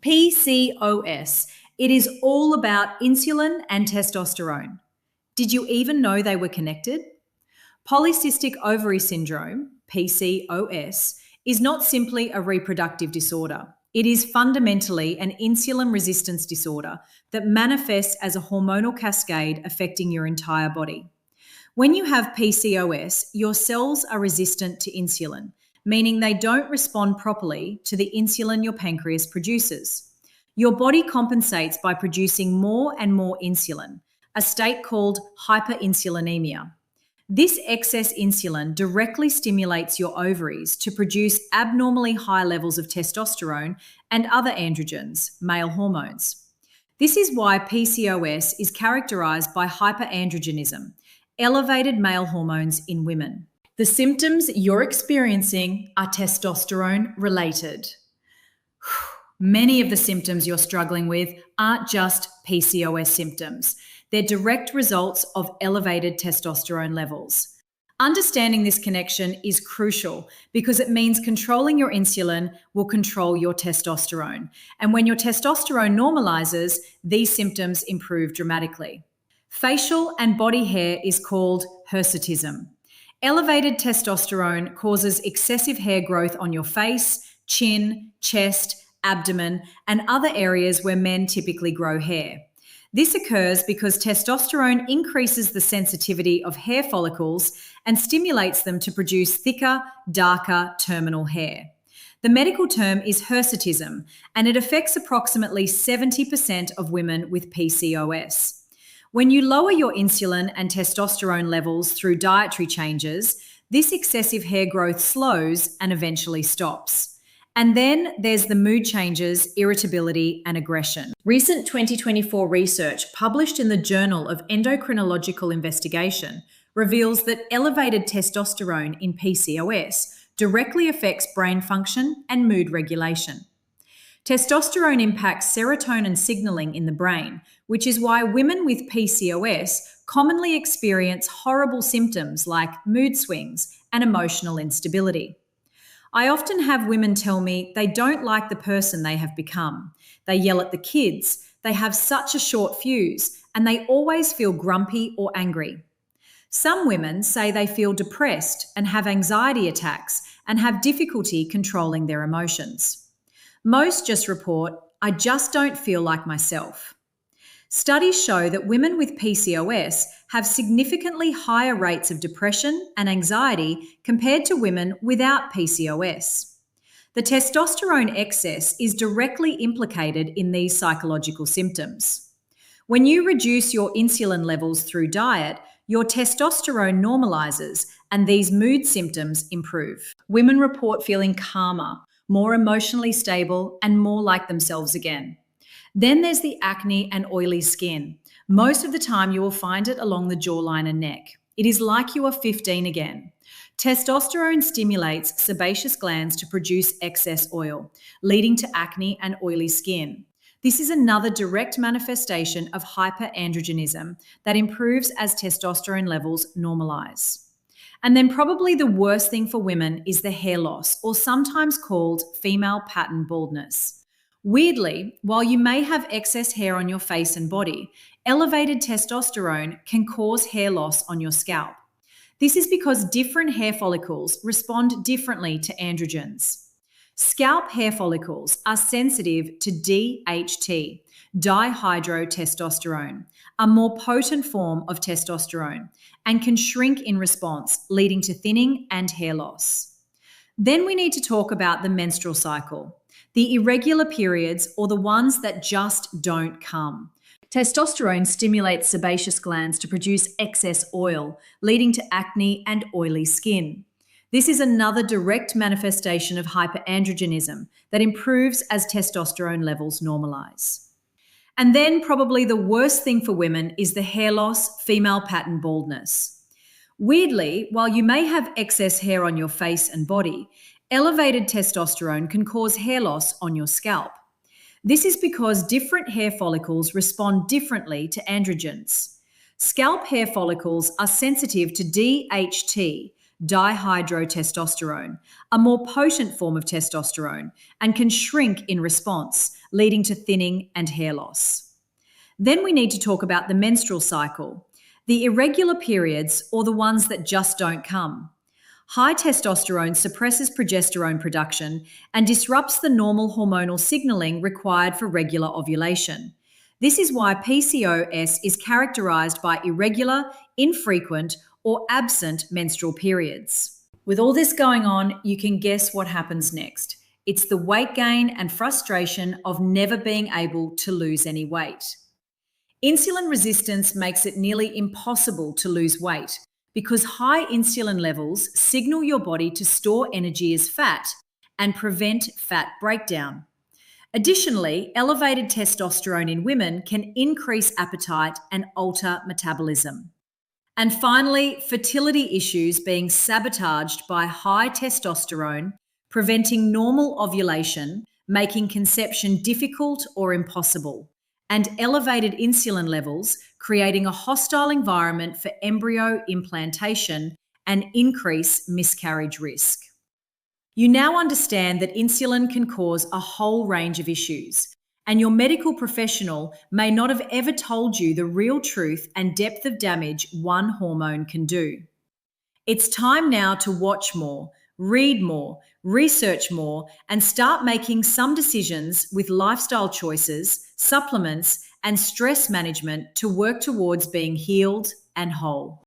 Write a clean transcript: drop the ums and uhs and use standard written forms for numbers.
PCOS. It is all about insulin and testosterone. Did you even know they were connected? Polycystic ovary syndrome, PCOS, is not simply a reproductive disorder. It is fundamentally an insulin resistance disorder that manifests as a hormonal cascade affecting your entire body. When you have PCOS, your cells are resistant to insulin, meaning they don't respond properly to the insulin your pancreas produces. Your body compensates by producing more and more insulin, a state called hyperinsulinemia. This excess insulin directly stimulates your ovaries to produce abnormally high levels of testosterone and other androgens, male hormones. This is why PCOS is characterized by hyperandrogenism, elevated male hormones in women. The symptoms you're experiencing are testosterone related. Many of the symptoms you're struggling with aren't just PCOS symptoms. They're direct results of elevated testosterone levels. Understanding this connection is crucial because it means controlling your insulin will control your testosterone. And when your testosterone normalizes, these symptoms improve dramatically. Facial and body hair is called hirsutism. Elevated testosterone causes excessive hair growth on your face, chin, chest, abdomen, and other areas where men typically grow hair. This occurs because testosterone increases the sensitivity of hair follicles and stimulates them to produce thicker, darker terminal hair. The medical term is hirsutism, and it affects approximately 70% of women with PCOS. When you lower your insulin and testosterone levels through dietary changes, this excessive hair growth slows and eventually stops. And then there's the mood changes, irritability, and aggression. Recent 2024 research published in the Journal of Endocrinological Investigation reveals that elevated testosterone in PCOS directly affects brain function and mood regulation. Testosterone impacts serotonin signaling in the brain, which is why women with PCOS commonly experience horrible symptoms like mood swings and emotional instability. I often have women tell me they don't like the person they have become. They yell at the kids, they have such a short fuse, and they always feel grumpy or angry. Some women say they feel depressed and have anxiety attacks and have difficulty controlling their emotions. Most just report, "I just don't feel like myself." Studies show that women with PCOS have significantly higher rates of depression and anxiety compared to women without PCOS. The testosterone excess is directly implicated in these psychological symptoms. When you reduce your insulin levels through diet, your testosterone normalizes and these mood symptoms improve. Women report feeling calmer, more emotionally stable, and more like themselves again. Then there's the acne and oily skin. Most of the time you will find it along the jawline and neck. It is like you are 15 again. Testosterone stimulates sebaceous glands to produce excess oil, leading to acne and oily skin. This is another direct manifestation of hyperandrogenism that improves as testosterone levels normalize. And then probably the worst thing for women is the hair loss, or sometimes called female pattern baldness. Weirdly, while you may have excess hair on your face and body, elevated testosterone can cause hair loss on your scalp. This is because different hair follicles respond differently to androgens. Scalp hair follicles are sensitive to DHT, dihydrotestosterone, a more potent form of testosterone, and can shrink in response, leading to thinning and hair loss. Then we need to talk about the menstrual cycle. The irregular periods, or the ones that just don't come. Testosterone stimulates sebaceous glands to produce excess oil, leading to acne and oily skin. This is another direct manifestation of hyperandrogenism that improves as testosterone levels normalize. And then probably the worst thing for women is the hair loss, female pattern baldness. Weirdly, while you may have excess hair on your face and body, elevated testosterone can cause hair loss on your scalp. This is because different hair follicles respond differently to androgens. Scalp hair follicles are sensitive to DHT, dihydrotestosterone, a more potent form of testosterone, and can shrink in response, leading to thinning and hair loss. Then we need to talk about the menstrual cycle, the irregular periods or the ones that just don't come. High testosterone suppresses progesterone production and disrupts the normal hormonal signaling required for regular ovulation. This is why PCOS is characterized by irregular, infrequent, or absent menstrual periods. With all this going on, you can guess what happens next. It's the weight gain and frustration of never being able to lose any weight. Insulin resistance makes it nearly impossible to lose weight because high insulin levels signal your body to store energy as fat and prevent fat breakdown. Additionally, elevated testosterone in women can increase appetite and alter metabolism. And finally, fertility issues being sabotaged by high testosterone, preventing normal ovulation, making conception difficult or impossible, and elevated insulin levels, creating a hostile environment for embryo implantation and increase miscarriage risk. You now understand that insulin can cause a whole range of issues, and your medical professional may not have ever told you the real truth and depth of damage one hormone can do. It's time now to watch more, read more, research more, and start making some decisions with lifestyle choices, supplements, and stress management to work towards being healed and whole.